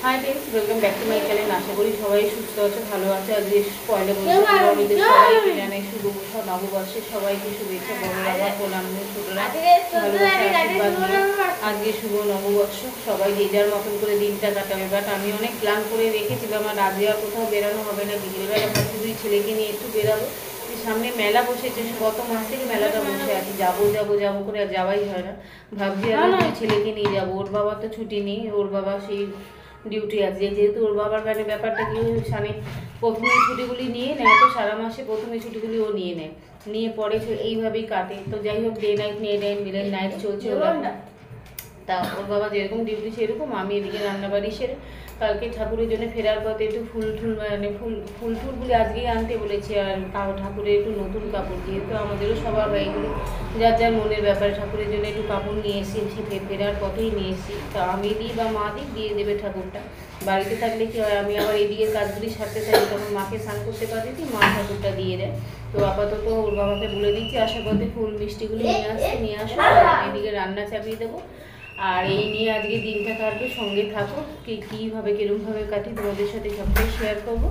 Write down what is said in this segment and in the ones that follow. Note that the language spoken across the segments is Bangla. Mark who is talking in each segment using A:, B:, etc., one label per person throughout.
A: High friends, welcome back to my channel. আশা করি সবাই সুস্থ আছে, ভালো আছে। আজকে পয়লা বৈশাখ, সবাইকে জানাই শুভ নববর্ষে সবাইকে শুভেচ্ছা। বড়রা প্রণাম, ছোটরা ভালোবাসা আশীর্বাদ নিয়ে আজকে শুভ নববর্ষ। সবাই যে যার মতন করে দিনটা কাটাবে। বাট আমি অনেক প্ল্যান করে রেখেছিলাম, আর আজকে আর কোথাও বেরানো হবে না। বিকেলবেলা ভাবছি দুই ছেলেকে নিয়ে একটু বেরাবো। সামনে মেলা বসেছে, গত মাস থেকে মেলাটা বসে আছে। যাবো যাবো যাবো করে আর যাওয়াই হয় না। ভাবছি আর দুই ছেলেকে নিয়ে যাবো। ওর বাবা তো ছুটি নেই, ওর বাবা সেই ডিউটি আছে। যেহেতু ওর বাবার মানে ব্যাপারটা কি, মানে প্রথমে ছুটিগুলি নিয়ে নেয়, তো সারা মাসে প্রথমে ছুটিগুলি ও নিয়ে নেয়, নিয়ে পরে এইভাবেই কাটে। তো যাই হোক, ডে নাইট ডে নাইট চলছে ওরা। তা ওর বাবা যেরকম ডিউটি সেরকম, আমি এদিকে রান্নাবাড়ি সেরে কালকে ঠাকুরের জন্য ফেরার পথে একটু ফুল টুলগুলি আজকেই আনতে বলেছি। আর ঠাকুরের একটু নতুন কাপড়, যেহেতু আমাদেরও সবার হয় এগুলি, যার যার মনের ব্যাপারে ঠাকুরের জন্য একটু কাপড় নিয়ে এসেছি, ফেরার পথেই নিয়ে এসেছি। তা আমি দিই বা মা দিয়ে দেবে ঠাকুরটা। বাড়িতে থাকলে কি হয়, আমি আবার এদিকের কাজগুলি সারতে থাকি, তখন মাকে স্নান করতে পারছি, মা ঠাকুরটা দিয়ে দেয়। তো আপাতত ওর বাবাকে বলে দিচ্ছি আসার পথে ফুল মিষ্টিগুলি নিয়ে আসো, এদিকে রান্না চাপিয়ে দেবো। আর এই নিয়ে আজকে দিনটা কাটবে, সঙ্গে থাকো। কীভাবে কীরকমভাবে কাটি তোমাদের সাথে সবটাই শেয়ার করবো।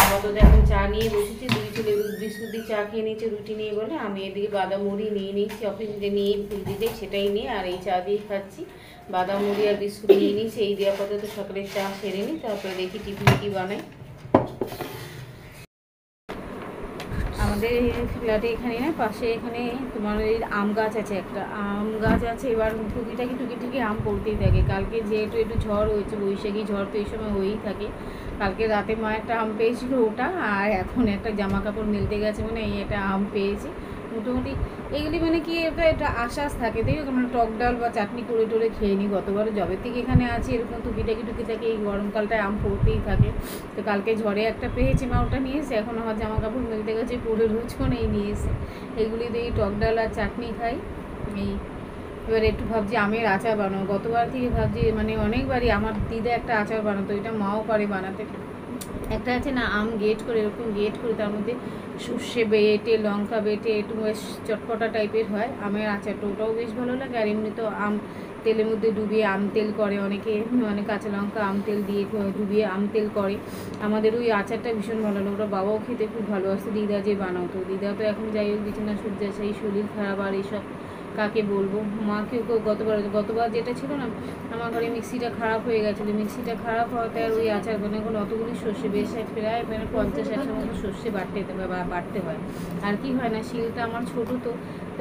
A: আপাতত এখন চা নিয়ে বসেছি, দুই ছেলে দুধ বিস্কুট দিয়ে চা খেয়ে নিয়েছে, রুটি নিয়ে বলে। আমি এদিকে বাদাম মুড়ি নিয়ে নিয়েছি, অফিস যে নিয়ে ভুলতে যাই সেটাই নিয়ে, আর এই চা দিয়ে খাচ্ছি। বাদাম মুড়ি আর বিস্কুট নিয়ে নিয়েছি। এই দিয়ে আপাতত সকালের চা সেরে নিই, তারপরে দেখি টিফিন কী বানাই। আমাদের ফ্ল্যাটে এখানে না, পাশে এখানে তোমার এই আম গাছ আছে, একটা আম গাছ আছে। এবার টুকি আম পড়তেই থাকে। কালকে যেহেতু একটু ঝড় হয়েছে, বৈশাখী ঝড় তো এই সময় হয়েই থাকে। কালকে রাতে মা একটা আম পেয়েছিল ওটা, আর এখন একটা জামা কাপড় মেলতে গেছে মানে এই একটা আম পেয়েছি। মোটামুটি এগুলি মানে কি, এটা আশ্বাস থাকে, দেখো আমরা টক ডাল বা চাটনি করে টোরে খেয়ে নিই। গতবার জবে থেকে এখানে আছি, এরকম টুকিটাকি এই গরমকালটায় আম পড়তেই থাকে। তো কালকে ঝড়ে একটা পেয়েছি, মা ওটা নিয়ে এসে এখন আমার জামা কাপড় মেলতে গেছে, পরে রোজক্ষণ এই নিয়ে এসে এগুলি দিয়ে টক ডাল আর চাটনি খাই। এই এবার একটু ভাবছি আমের আচার বানাবো। গতবার থেকে ভাবছি, মানে অনেকবারই আমার দিদা একটা আচার বানাতো, এটা মাও পারে বানাতে। একটা আছে না, আম গেট করে, এরকম গেট করে তার মধ্যে সর্ষে বেটে, লঙ্কা বেটে, একটু বেশ চটপটা টাইপের হয় আমের আচারটা, ওটাও বেশ ভালো লাগে। আর এমনি তো আম তেলের মধ্যে ডুবিয়ে আম তেল করে অনেকে, মানে কাঁচা লঙ্কা আম তেল দিয়ে ডুবিয়ে আম তেল করে। আমাদের ওই আচারটা ভীষণ ভালো লাগে, ওটা বাবাও খেতে খুব ভালোবাসে। দিদা যে বানাতো, দিদা তো এখন যাই হোক বিছানা শয্যাশায়ী, শরীর খারাপ, আর এইসব কাকে বলবো। মাকেও গতবার যেটা ছিল না, আমার ঘরে মিক্সিটা খারাপ হয়ে গেছিলো। মিক্সিটা খারাপ হওয়াতে আর ওই আচার এখন অতগুলি সর্ষে, বেশ প্রায় 50-60 মতো সর্ষে বাটতে হয়। আর কি হয় না, শিলটা আমার ছোটো, তো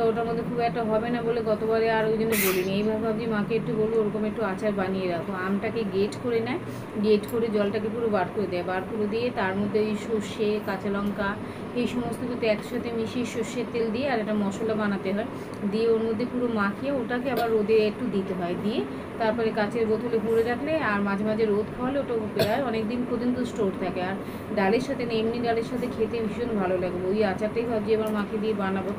A: ওটার মধ্যে খুব একটা হবে না বলে গতবারে আর ওই জন্য বলিনি। এইভাবে ভাবছি মাকে একটু বলবো ওরকম একটু আচার বানিয়ে রাখো। আমটাকে গেট করে নেয়, গেট করে জলটাকে পুরো বার করে দেয়, বার করে দিয়ে তার মধ্যে ওই সর্ষে, কাঁচা লঙ্কা, এই সমস্ত কিছু একসাথে মিশিয়ে সর্ষের তেল দিয়ে আর একটা মশলা বানাতে হয়, দিয়ে ওর মধ্যে পুরো মাখিয়ে ওটাকে আবার রোদে একটু দিতে হয়, দিয়ে তারপরে কাচের বোতলে ভরে রাখলে আর মাঝে মাঝে রোদ খাওয়ালে ওটা প্রায় অনেক দিন পর্যন্ত স্টোর থাকে। আর ডালের সাথে না, এমনি ডালের সাথে খেতে ভীষণ ভালো লাগবে। ওই আচারটাই ভাবছি এবার মাকে দিয়ে বানাবো,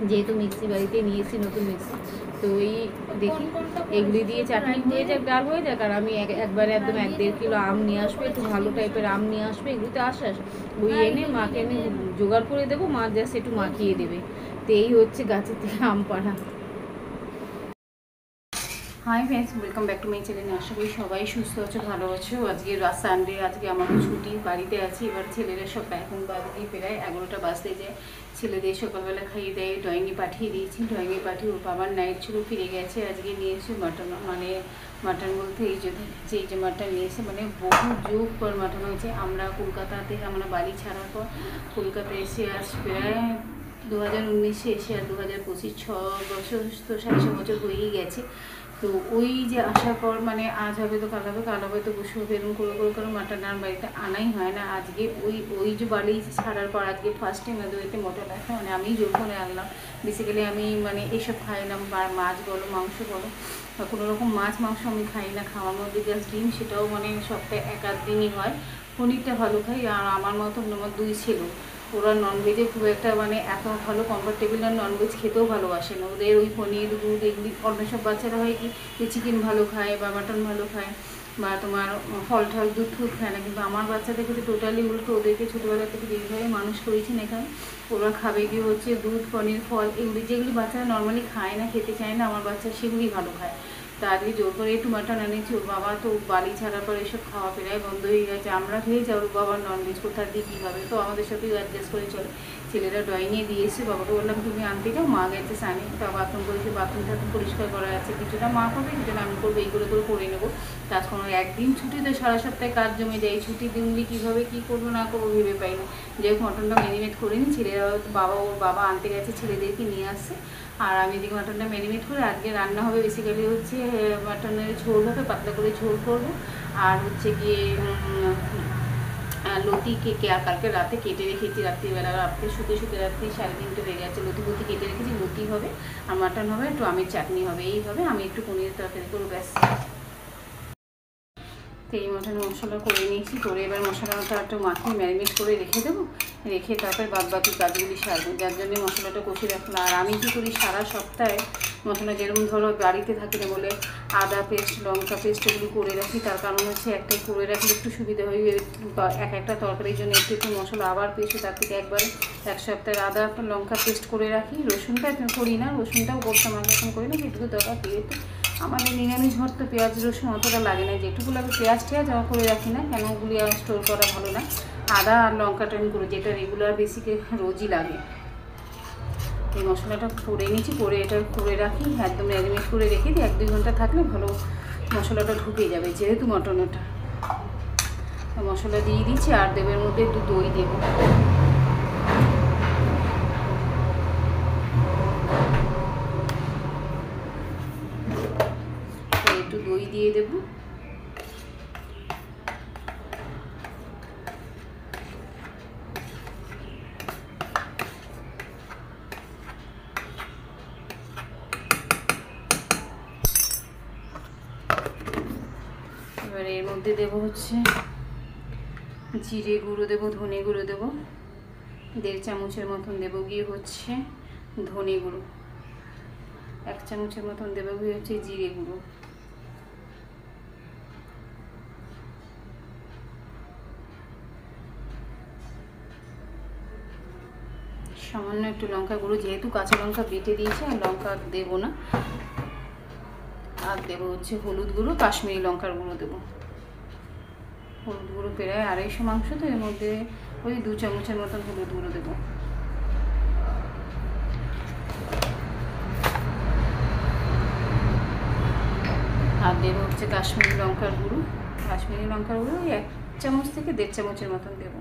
A: যেহেতু মিক্সি বাড়িতে নিয়ে এসেছি নতুন মিক্সি। তো ওই দেখি এগুলি দিয়ে চাটনি হয়ে যাক, ডাল হয়ে যাক। আর আমি একবারে একদম 1-1.5 কিলো আম নিয়ে আসবো, একটু ভালো টাইপের আম নিয়ে আসবে, এগুলিতে আশ্বাস ওই এনে মাকে এনে জোগাড় করে দেবো, মা জাস্ট একটু মাখিয়ে দেবে। তো এই হচ্ছে গাছের থেকে আম পাড়া। Hi friends, welcome back to my channel. আশা করি সবাই সুস্থ আছো, ভালো আছো। আজকে সানডে, আজকে আমাদের ছুটি, বাড়িতে আছি। এবার ছেলেরা সব এখন বাজে প্রায় 11টা বাজতে যায়। ছেলেদের সকালবেলা খাইয়ে দেয়, ড্রয়িংয়ে পাঠিয়ে দিয়েছি। ড্রয়িংয়ে পাঠিয়ে ওর বাবার নাইট ছিল, ফিরে গেছে। আজকে নিয়েছে মাটন, মানে মাটন বলতে এই যে মাটন নিয়েছে, মানে বহু যুগ পর মাটন হয়েছে। আমরা কলকাতা থেকে, আমরা বাড়ি ছাড়ার পর কলকাতায় এসে আজ প্রায় 2019-এ এসে, আর 2025 6 বছর, তো 6.5 বছর হয়েই গেছে। তো ওই যে আসার পর মানে আজ হবে তো কাল হবে তো বসে হবে, এরকম করে মাটন আর বাড়িতে আনাই হয় না। আজকে ওই যে বাড়ি ছাড়ার পর আজকে ফার্স্ট টাইম ওদেরকে মটন আসে, মানে আমি জোর করে আনলাম। বেসিক্যালি আমি মানে এসব খাই না, মাছ বলো মাংস বলো বা কোনো রকম মাছ মাংস আমি খাই না। খাওয়ার মধ্যে জাস্ট ডিম, সেটাও মানে সপ্তাহে 1-8 দিনই হয়। পনিরটা ভালো খাই। আর আমার মতো আমার 2 ছিল, ওরা ননভেজে খুব একটা মানে এত ভালো কমফর্টেবল, আর ননভেজ খেতেও ভালোবাসে না। ওদের ওই পনির, দুধ এগুলি, অন্য সব বাচ্চারা হয় কি চিকেন ভালো খায় বা মাটন ভালো খায় বা তোমার ফল টল দুধ খায় না, কিন্তু আমার বাচ্চাদের ক্ষেত্রে টোটালি উল্টো। ওদেরকে ছোটোবেলা থেকে যেভাবে মানুষ করেছেন এখানে, ওরা খাবে কি হচ্ছে দুধ, পনির, ফল, এগুলি যেগুলি বাচ্চারা নর্মালি খায় না, খেতে চায় না, আমার বাচ্চা সেগুলি ভালো খায়। তা আজকে জোর করে একটু মাটন এনেছি। ওর বাবা তো বালি ছাড়ার পর এসব খাওয়া প্রায় বন্ধ হয়ে গেছে, আমরা খেয়েছি, আর ওর বাবার ননভেজ কোথা দিয়ে কী হবে, তো আমাদের সাথেও অ্যাডজাস্ট করে চলে। ছেলেরা ড্রয়িংয়ে দিয়েছে, বাবাকে বললাম তুমি আনতে যাও, মা গেছে সানি, তা বাথরুম করেছে, বাথরুম টাথরুম পরিষ্কার করা আছে, কিছুটা মা করবে কিছুটা আমি করবো, এইগুলো করে নেবো। তার কোনো একদিন ছুটি তো সারা সপ্তাহে কাজ জমে যায়, ছুটি দিনগুলি কীভাবে কী করবো না করবো ভেবে পাই না। যাই হোক মটনটা ম্যারিনেট করে নিই, ছেলেরা ওর বাবা আনতে গেছে, ছেলেদেরকে নিয়ে আসছে, আর আমি এদিকে মাটনটা ম্যারিনেট করে আজকে রান্না হবে বেসিক্যালি হচ্ছে মাটনের ঝোল হবে, পাতলা করে ঝোল করবো, আর হচ্ছে গিয়ে লতি আর কালকে রাতে কেটে রেখেছি, রাত্রিবেলা রাত্রে শুতে রাত্রি 3:30 হয়ে গেছে, লতি কেটে রেখেছি, লতি হবে আর মাটন হবে, একটু আমের চাটনি হবে, এই হবে। আমি একটু পনিরের তরকারি করবো, ব্যাস। তো এই মটনের মশলা করে নিয়েছি, করে এবার মশলাটা একটু মাখিয়ে ম্যারিনেট করে রেখে দেবো, রেখে তারপরে বাদবাকি কাজগুলি সারবো, যার জন্য মশলাটা কষে রাখলাম। আর আমি কী করি সারা সপ্তাহে মশলা, যেরকম ধরো বাড়িতে থাকি না বলে আদা পেস্ট লঙ্কা পেস্ট এগুলো করে রাখি, তার কারণ হচ্ছে একটাই করে রাখলে একটু সুবিধা হয়, একটা তরকারির জন্য একটু মশলা আবার পেস্ট, তার থেকে একবারে এক সপ্তাহে আদা লঙ্কা পেস্ট করে রাখি। রসুনটা করি না, রসুনটাও করতাম আগে, এখন করি না, যেটুকু দরকার পেয়েতে। আমাদের নিরামিষ ঘর তো পেঁয়াজ রসুন অতটা লাগে না, যেটুকু লাগে পেঁয়াজ টেয়াজ করে রাখি না, কেন ওগুলি আর স্টোর করা ভালো না। আদা আর লঙ্কাটা আমি করি, যেটা রেগুলার বেসিকে রোজই লাগে। এই মশলাটা করে নিচ্ছি, করে এটা করে রাখি, একদম ম্যারিনেট করে রেখে দিই, 1-2 ঘন্টা থাকলে ভালো মশলাটা ঢুকে যাবে, যেহেতু মটন ওটা। মশলা দিয়ে দিচ্ছি, আর দেবের মধ্যে একটু দই দেবো, একটু দই দিয়ে দেবো। এবার এর মধ্যে দেবো হচ্ছে জিরে গুঁড়ো দেবো, ধনে গুঁড়ো দেবো 1.5 চামচের মতন, দেবো গিয়ে হচ্ছে ধনে গুঁড়ো 1 চামচের মতন, দেবো গিয়ে হচ্ছে জিরে গুঁড়ো, সামান্য একটু লঙ্কা গুঁড়ো, যেহেতু কাঁচা লঙ্কা বেটে দিয়েছে আর লঙ্কা দেবো না। আর দেবো হচ্ছে হলুদ গুঁড়ো, কাশ্মীরি লঙ্কার গুঁড়ো দেবো, হলুদ গুঁড়ো প্রায় 250 মাংস, তো এর মধ্যে ওই 2 চামচের মতন হলুদ গুঁড়ো দেবো। আর দেবো হচ্ছে কাশ্মীরি লঙ্কার গুঁড়ো, ওই 1 চামচ থেকে 1.5 চামচের মতন দেবো,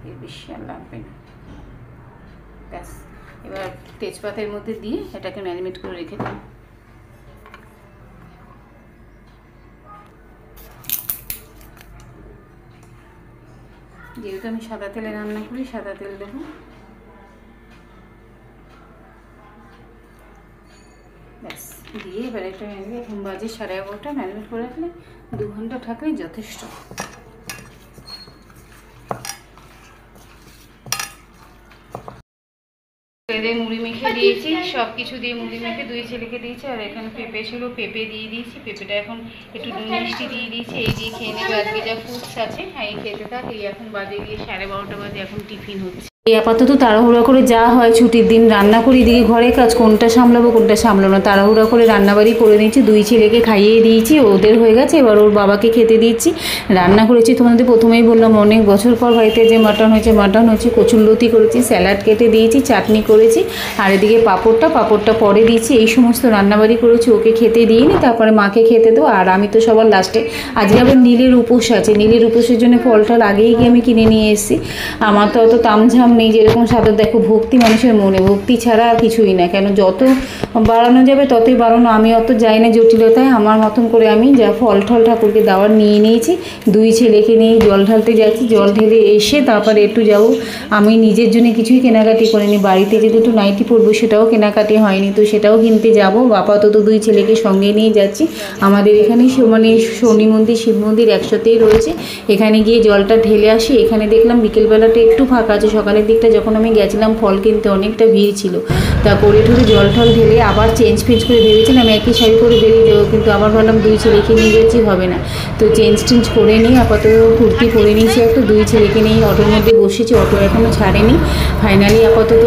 A: এর বেশি আর লাগবে না, ব্যাস। এবার তেজপাতের মধ্যে দিয়ে এটাকে ম্যারিনেট করে রেখে দিই। যেহেতু আমি সাদা তেলে রান্না করি, সাদা তেল দেবো, ব্যাস দিয়ে এবার এটা ম্যারিনেট, এখন বাজে 11:30, ম্যারিনেট করে রাখলে 2 ঘন্টা থাকলেই যথেষ্ট। তেলে মুড়ি মেখে দিয়েছি, সব কিছু দিয়ে মুড়ি মেখে 2 ছেলেকে দিয়েছি, আর এখানে পেঁপে ছিল, পেঁপে দিয়ে দিয়েছি, পেঁপেটা এখন একটু নুন মিষ্টি দিয়ে দিয়েছি, এই দিয়ে খেয়ে নেবে, আজকে যা ফুডস আছে হ্যাঁ এই খেতে থাক। এই এখন বাজে গিয়ে 12:30 বাজে, এখন টিফিন হচ্ছে। এই আপাতত তাড়াহুড়া করে যা হয় ছুটির দিন রান্না করি, দিকে ঘরের কাজ কোনটা সামলাবো কোনটা সামলাবো না, তাড়াহুড়া করে রান্নাবাড়ি করে নিয়েছি, 2 ছেলেকে খাইয়ে দিয়েছি, ওদের হয়ে গেছে, এবার ওর বাবাকে খেতে দিচ্ছি। রান্না করেছি তোমাদের প্রথমেই বললাম, অনেক বছর পর বাড়িতে যে মাটন হয়েছে, কচুরলতি করেছি, স্যালাড কেটে দিয়েছি, চাটনি করেছি, আর এদিকে পাঁপড়টা পরে দিয়েছি। এই সমস্ত রান্নাবাড়ি করেছি, ওকে খেতে দিইনি, তারপরে মাকে খেতে দেবো, আর আমি তো সবার লাস্টে। আজকে আবার নীলের উপোস আছে, নীলের উপোসের জন্য ফল টল আগেই গিয়ে আমি কিনে নিয়ে এসেছি। আমার তো অত তামঝাম নেই, যেরকম সাদা দেখো ভক্তি মানুষের মনে, ভক্তি ছাড়া আর কিছুই না, কেন যত বাড়ানো যাবে ততই বাড়ানো, আমি অত যাই না জটিলতায়, আমার মতন করে আমি যা ফল ঠল ঠাকুরকে দেওয়ার নিয়ে নিয়েছি। 2 ছেলেকে নিয়ে জল ঢালতে যাচ্ছি, জল ঢেলে এসে তারপরে একটু যাবো, আমি নিজের জন্য কিছুই কেনাকাটি করিনি, বাড়িতে যে 2 নাইটি পরবো সেটাও কেনাকাটি হয়নি, তো সেটাও কিনতে যাবো। আপাতত 2 ছেলেকে সঙ্গে নিয়ে যাচ্ছি। আমাদের এখানে মানে শনি মন্দির শিব মন্দির একসাথেই রয়েছে, এখানে গিয়ে জলটা ঢেলে আসি। এখানে দেখলাম বিকেলবেলাটা একটু ফাঁকা আছে, সকালের সকালের দিকটা যখন আমি গেছিলাম ফল কিনতে অনেকটা ভিড় ছিল। তা করে ঠুরে জল টল ঢেলে আবার চেঞ্জ ফেঞ্জ করে ভেবেছিলাম একই শাড়ি করে বেরিয়ে যাবো, কিন্তু আবার ভাবলাম দুই ছেলেকে নিয়ে যাচ্ছি হবে না, তো চেঞ্জ টেঞ্জ করে নিই আপাতত কুর্তি পরে নিয়েছি একটা, দুই ছেলেকে নিয়ে অটোর মধ্যে বসেছি, অটো এখনও ছাড়েনি। ফাইনালি আপাতত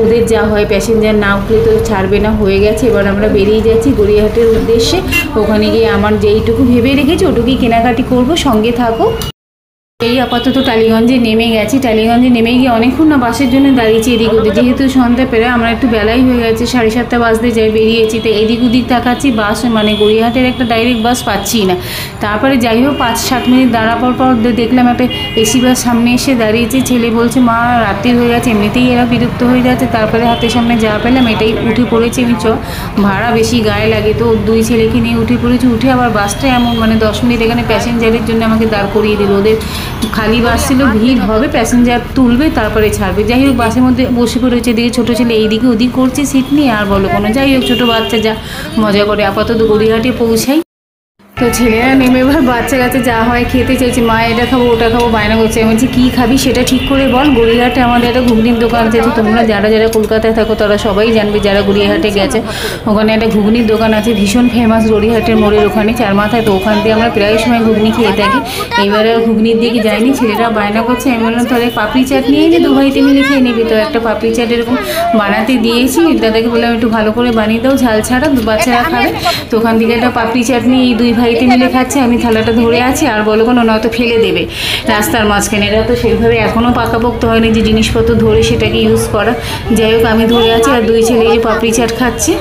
A: ওদের যা হয় প্যাসেঞ্জার না উঠলে তো ছাড়বে না, হয়ে গেছে। এবার আমরা বেরিয়ে যাচ্ছি গড়িয়াহাটের উদ্দেশ্যে। ওখানে গিয়ে আমার যেইটুকু ভেবে রেখেছি ওটুকুই কেনাকাটি করব, সঙ্গে থাকো। এই আপাতত টালিগঞ্জে নেমে গেছি। টালিগঞ্জে নেমে গিয়ে অনেকক্ষণ না বাসের জন্য দাঁড়িয়েছি এদিক ওদিক, যেহেতু সন্ধ্যা প্রায় আমরা একটু বেলাই হয়ে গেছে, 7:30 বাজতে যাই বেরিয়েছি, তো এদিক ওদিক তাকাচ্ছি বাস মানে গড়িয়াহাটের একটা ডাইরেক্ট বাস পাচ্ছি না। তারপরে যাই হোক 5-7 মিনিট দাঁড়াবার পর দেখলাম একটা এসি বাস সামনে এসে দাঁড়িয়েছে। ছেলে বলছে মা রাত্রি হয়ে গেছে, এমনিতেই এরা বিরক্ত হয়ে যাচ্ছে। তারপরে হাতের সামনে যা পেলাম এটাই উঠে পড়েছি আমি। ভাড়া বেশি গায়ে লাগে, তো দুই ছেলেকে নিয়ে উঠে পড়েছি। উঠে আবার বাসটা এমন মানে 10 মিনিট এখানে প্যাসেঞ্জারের জন্য আমাকে দাঁড় করিয়ে দিল। ওদের খালি বাস ছিল, ভিড় হবে, প্যাসেঞ্জার তুলবে তারপরে ছাড়বে। যাই হোক বাসের মধ্যে বসে পড়েছে, এদিকে ছোটো ছেলে এইদিকে ওদিক করছে সিট নিয়ে, আর বলো কোনো। যাই হোক ছোটো বাচ্চা যা মজা করে। আপাতত গড়িয়াহাটে পৌঁছাই। তো ছেলেরা নেমে এবার বাচ্চা কাছে যা হয় খেতে চাইছে, মা এটা খাবো ওটা খাবো বায়না করছে। আমি বলছি কী খাবি সেটা ঠিক করে বল। গড়িয়াহাটে আমাদের একটা ঘুগনির দোকান আছে, তোমরা যারা যারা কলকাতায় থাকো তারা সবাই জানবে, যারা গড়িয়াহাটে গেছে। ওখানে একটা ঘুগনির দোকান আছে ভীষণ ফেমাস, গড়িয়াহাটের মোড়ের ওখানে চারমাথায়। তো ওখান দিয়ে আমরা প্রায় সময় ঘুগনি খেয়ে থাকি। এইবারে ঘুগনির দিকে যাইনি, ছেলেরা বায়না করছে। আমি বললাম তাহলে পাপড়ি চাট নিয়ে যে 2 ভাইতে মিলে খেয়ে নিবি। তো একটা পাপড়ি চাট এরকম বানাতে দিয়েছি, দাদাকে বললাম একটু ভালো করে বানিয়ে দাও ঝাল ছাড়া, বাচ্চারা খাবে। তো ওখান থেকে একটা পাপড়ি চাট নিয়ে এই 2 ভাইতে মিলে খাচ্ছে, আমি থালাটা ধরে আছি। আর বলো কোনো নয়তো ফেলে দেবে রাস্তার মাঝখানে। এরা তো সেইভাবে এখনও পাকাপোক্ত হয়নি যে জিনিসপত্র ধরে সেটাকে ইউজ করা। যাই হোক আমি ধরে আছি আর 2 ছেলে এই পাপড়ি চাট খাচ্ছে।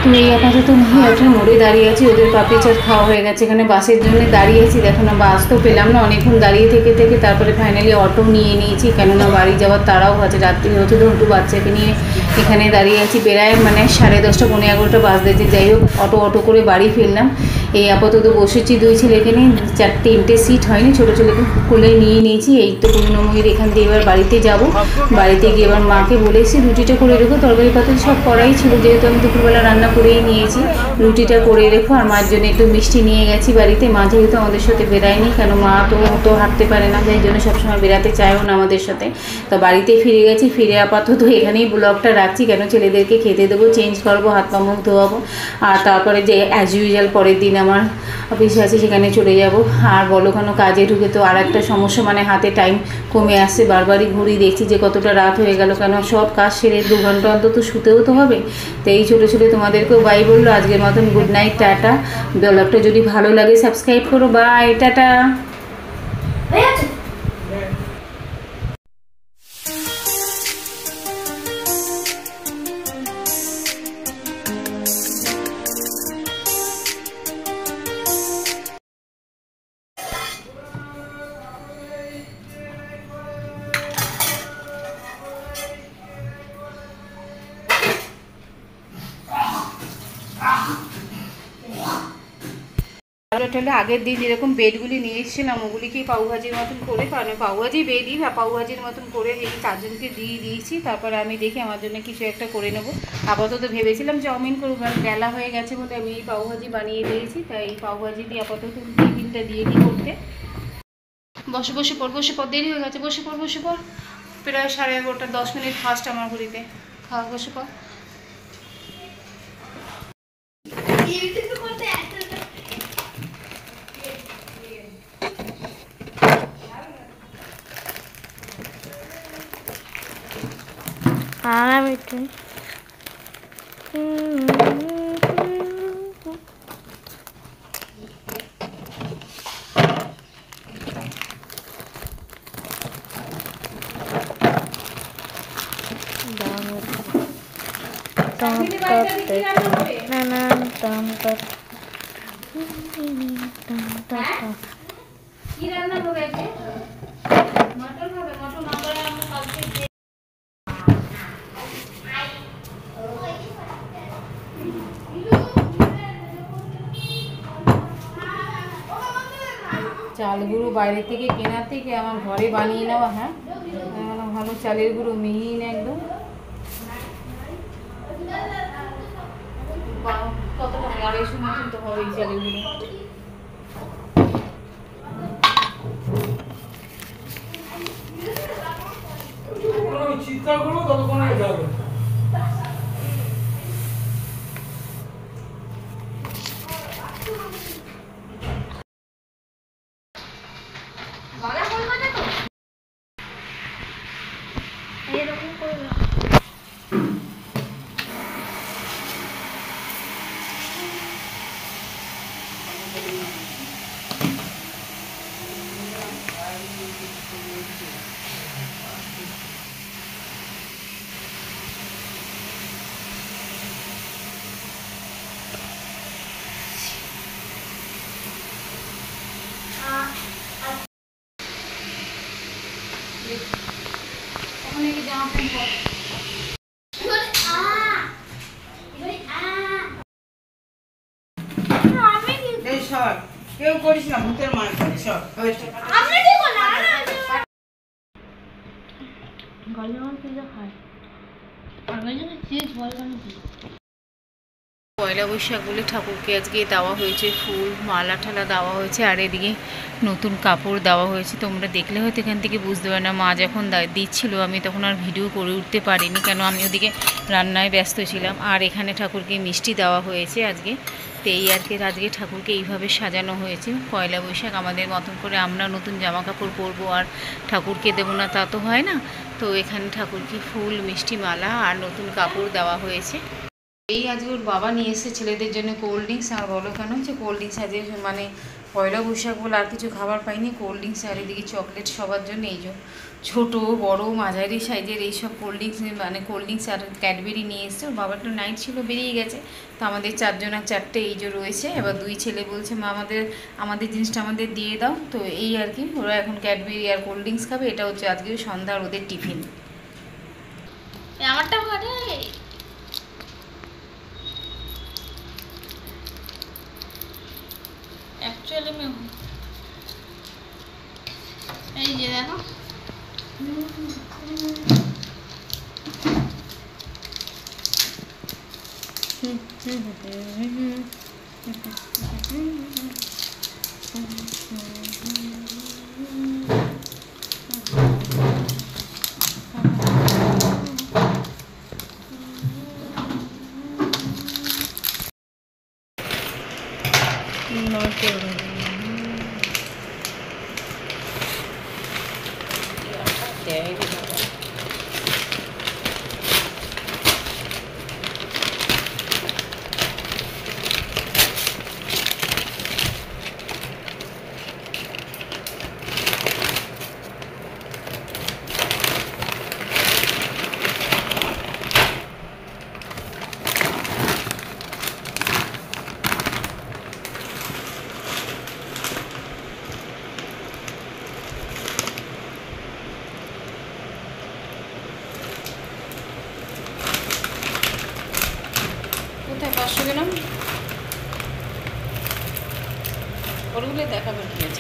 A: তো এই আপাতত একটা মোড়ে দাঁড়িয়ে আছি, ওদের পাপড়ি চাট খাওয়া হয়ে গেছে। এখানে বাসের জন্য দাঁড়িয়ে আছি, দেখো না বাস তো পেলাম না, অনেকক্ষণ দাঁড়িয়ে থেকে থেকে তারপরে ফাইনালি অটো নিয়ে নিয়েছি, কেননা বাড়ি যাওয়ার তারাও আছে, রাত্রি হচ্ছে। দুটো বাচ্চাকে নিয়ে এখানে দাঁড়িয়ে আছি, বেড়ায় মানে 10:30 পৌনে 11টা বাজতে। যাই হোক অটো করে বাড়ি ফিরলাম। এই আপাতত বসেছি 2 ছেলেকে নিয়ে, 3টে সিট হয়নি, ছোটো ছেলেকে কোলে নিয়ে নিয়েছি। এই তো পূর্ণময়ীর এখান দিয়ে এবার বাড়িতে যাব। বাড়িতে গিয়ে এবার মাকে বলেছি রুটিটা করে রেখো, তরকারি পাতি সব করাই ছিল, যেহেতু আমি দুপুরবেলা রান্না করেই নিয়েছি, রুটিটা করে রেখো। আর মার জন্য একটু মিষ্টি নিয়ে গেছি বাড়িতে। মা যেহেতু আমাদের সাথে বেরায়নি, কেন মা তো হাঁটতে পারে না, যাই জন্য সবসময় বেরাতে চায়ও না আমাদের সাথে। তো বাড়িতে ফিরে গেছি, ফিরে আপাতত এখানেই ব্লগটা রাখছি, কেন ছেলেদেরকে খেতে দেবো, চেঞ্জ করবো, হাত পা মুখ ধোয়াবো। আর তারপরে যে অ্যাজ ইউজুয়াল পরের দিন আমার অফিসে আছে সেখানে চলে যাব। আর বলো কোনো কাজে ঢুকে তো আর একটা সমস্যা, মানে হাতে টাইম কমে আসছে। বারবারই ঘুরি দেখছি যে কতটা রাত হয়ে গেল, কেন সব কাজ সেরে 2 ঘন্টা অন্তত শুতেও তো হবে। তো এই ছোটো ছোটো তোমাদেরকেও বাই বললো। আজকের মতন গুড নাইট, টাটা। ব্লগটা যদি ভালো লাগে সাবস্ক্রাইব করো, বাই, টাটা। হোটেলে আগের দিন যেরকম বেডগুলি নিয়ে এসেছিলাম ওগুলিকে পাউভাজির মতন করে, মানে পাউভাজি বেডই বা পাউভাজির মতন করে এই 4 জনকে দিয়ে দিয়েছি। তারপরে আমি দেখি আমার জন্য কিছু একটা করে নেবো। আপাতত ভেবেছিলাম চাউমিন করবো, বেলা হয়ে গেছে বলে আমি এই পাউভাজি বানিয়ে দিয়েছি। তাই এই পাউভাজি দিয়ে আপাতত টিফিনটা দিয়ে দিই করতে। বসে পর দেরি হয়ে গেছে, বসে পর প্রায় 11:30, 10 মিনিট ফার্স্ট আমার ঘড়িতে। খাওয়া বসে পর।
B: আমি একটু
A: কি রান্না হবে? মটন হবে, মটন আমরা কালকে চাল গুঁড়ো বাইরে থেকে কেনার থেকে আমার ঘরে বানিয়ে নেওয়া। হ্যাঁ ভালো চালের গুঁড়ো, মিহিন একদম। কতটা 250 মতন তো হবে এই চালের গুঁড়ো।
B: আমি চিৎকার করবো ততক্ষণ যাবে।
A: এরকম করবে ওখানে কি জামা প্যান্ট পর
C: এই সর কেউ করিস না, ভূতের মার খাবে সর হয়েছে।
A: পয়লা বৈশাখ বলে ঠাকুরকে আজকে দেওয়া হয়েছে ফুল মালা ঠালা দেওয়া হয়েছে, আর এদিকে নতুন কাপড় দেওয়া হয়েছে। তোমরা দেখলে হয়তো এখান থেকে বুঝতে পারো না, মা যখন দিচ্ছিল আমি তখন আর ভিডিও করে উঠতে পারিনি, কেন আমি ওদিকে রান্নায় ব্যস্ত ছিলাম। আর এখানে ঠাকুরকে মিষ্টি দেওয়া হয়েছে আজকে। তো এই আর কি আজকে ঠাকুরকে এইভাবে সাজানো হয়েছে। পয়লা বৈশাখ আমাদের মতন করে আমরা নতুন জামা কাপড় পরবো আর ঠাকুরকে দেবো না, তা তো হয় না। তো এখানে ঠাকুরকে ফুল মিষ্টি মালা আর নতুন কাপড় দেওয়া হয়েছে। এই আজকে ওর বাবা নিয়ে এসেছে ছেলেদের জন্য কোল্ড ড্রিঙ্কস। আর বলো কেন হচ্ছে কোল্ড ড্রিঙ্কস আজকে মানে পয়লা বৈশাখ বলে আর কিছু খাবার পাইনি, কোল্ড ড্রিঙ্কস আর এদিকে চকলেট সবার জন্য। এই যে ছোটো বড় মাঝারি সাইজের এইসব কোল্ড ড্রিঙ্কস মানে কোল্ড ড্রিঙ্কস আর ক্যাডবেরি নিয়ে এসছে। ওর বাবার তো নাইট ছিল, বেরিয়ে গেছে। তো আমাদের চারজনের চারটে এই যে রয়েছে। এবার দুই ছেলে বলছে মা আমাদের জিনিসটা আমাদের দিয়ে দাও। তো এই আর কি ওরা এখন ক্যাডবেরি আর কোল্ড ড্রিঙ্কস খাবে। এটা হচ্ছে আজকে সন্ধ্যার ওদের টিফিন। আমারটা ঘরে एक्चुअली में हूँ ये देखो কোথায় 500 গ্রাম ওরগুলো দেখাবেন কি আছে।